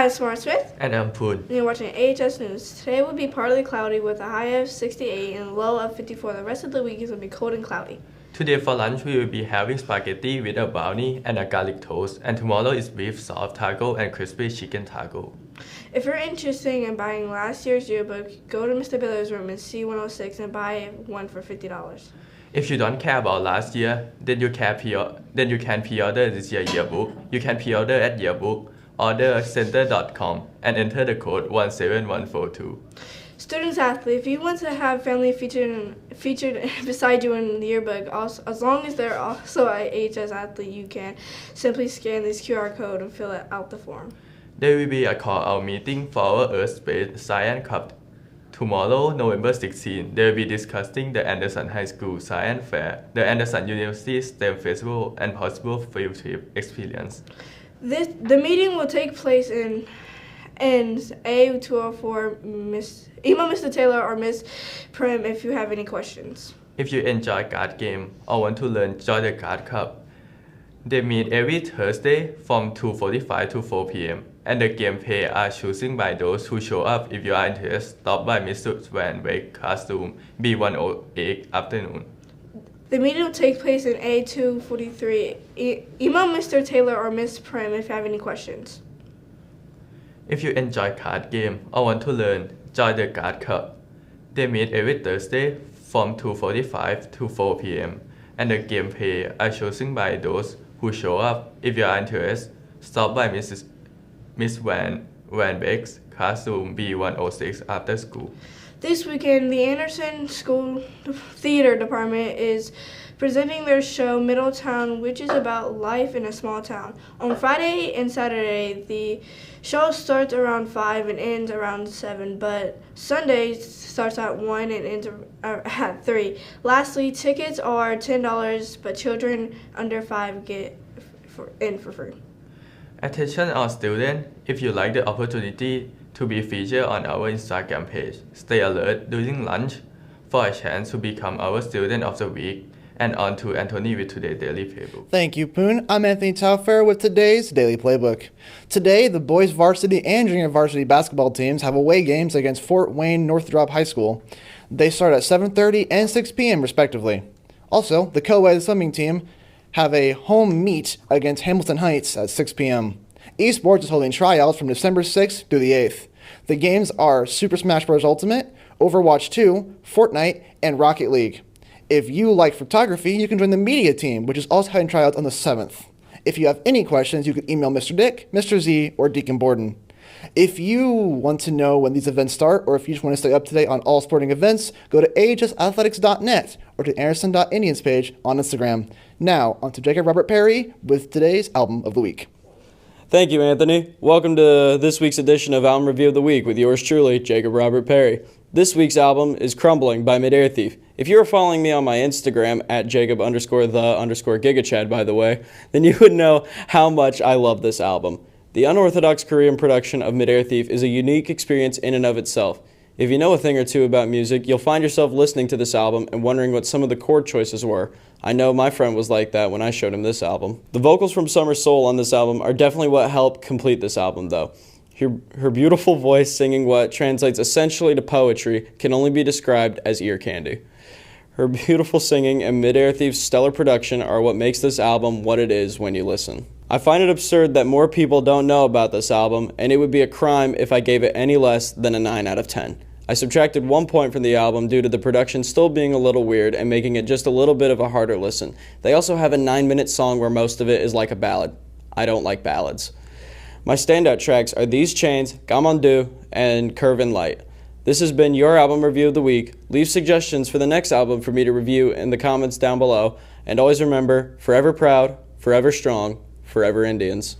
Hi, I'm Smart Smith. And I'm Poon. And you're watching AHS News. Today will be partly cloudy with a high of 68 and a low of 54. The rest of the week is going to be cold and cloudy. Today for lunch we will be having spaghetti with a brownie and a garlic toast. And tomorrow is beef soft taco and crispy chicken taco. If you're interested in buying last year's yearbook, go to Mr. Biller's room in C106 and buy one for $50. If you don't care about last year, then you can pre-order this year's yearbook. You can pre-order at yearbookordercenter.com and enter the code 17142. Students athlete, if you want to have family featured beside you in the yearbook, also, as long as they're also an AHS athlete, you can simply scan this QR code and fill out the form. There will be a call-out meeting for our Earth Space Science Cup. Tomorrow, November 16, they will be discussing the Anderson High School Science Fair, the Anderson University STEM Festival, and possible field trip experience. The meeting will take place in A204. Email Mr. Taylor or Miss Prim if you have any questions. If you enjoy card game or want to learn, join the Card Cup. They meet every Thursday from 2:45 to 4 p.m. and the gameplay are chosen by those who show up. If you are interested, stop by Mr. Van Wyck classroom B108 afternoon. The meeting will take place in A243. Email Mr. Taylor or Miss Prim if you have any questions. If you enjoy card game or want to learn, join the Card Cup. They meet every Thursday from 2:45 to 4 p.m. and the gameplay are chosen by those who show up. If you are interested, stop by Miss Van Wyck's classroom B106 after school. This weekend, the Anderson School Theater Department is presenting their show Middletown, which is about life in a small town. On Friday and Saturday, the show starts around 5 and ends around 7, but Sunday starts at 1 and ends at 3. Lastly, tickets are $10, but children under 5 get in for free. Attention all students, if you like the opportunity to be featured on our Instagram page, stay alert during lunch for a chance to become our Student of the Week. And on to Anthony with today's Daily Playbook. Thank you, Poon. I'm Anthony Taufair with today's Daily Playbook. Today, the boys varsity and junior varsity basketball teams have away games against Fort Wayne Northrop High School. They start at 7:30 and 6 p.m. respectively. Also, the co-ed swimming team have a home meet against Hamilton Heights at 6 p.m. Esports is holding tryouts from December 6th through the 8th. The games are Super Smash Bros. Ultimate, Overwatch 2, Fortnite, and Rocket League. If you like photography, you can join the media team, which is also having tryouts on the 7th. If you have any questions, you can email Mr. Dick, Mr. Z, or Deacon Borden. If you want to know when these events start, or if you just want to stay up to date on all sporting events, go to ahsathletics.net or to anderson.indians page on Instagram. Now, on to Jacob Robert Perry with today's Album of the Week. Thank you, Anthony. Welcome to this week's edition of Album Review of the Week with yours truly, Jacob Robert Perry. This week's album is Crumbling by Midair Thief. If you were following me on my Instagram at Jacob_the_GigaChad, by the way, then you would know how much I love this album. The unorthodox Korean production of Midair Thief is a unique experience in and of itself. If you know a thing or two about music, you'll find yourself listening to this album and wondering what some of the chord choices were. I know my friend was like that when I showed him this album. The vocals from Summer Soul on this album are definitely what helped complete this album, though. Her beautiful voice singing what translates essentially to poetry can only be described as ear candy. Her beautiful singing and Midair Thief's stellar production are what makes this album what it is when you listen. I find it absurd that more people don't know about this album, and it would be a crime if I gave it any less than a 9 out of 10. I subtracted 1 point from the album due to the production still being a little weird and making it just a little bit of a harder listen. They also have a 9-minute song where most of it is like a ballad. I don't like ballads. My standout tracks are These Chains, Gamandu, and Curve and Light. This has been your album review of the week. Leave suggestions for the next album for me to review in the comments down below. And always remember, forever proud, forever strong, forever Indians.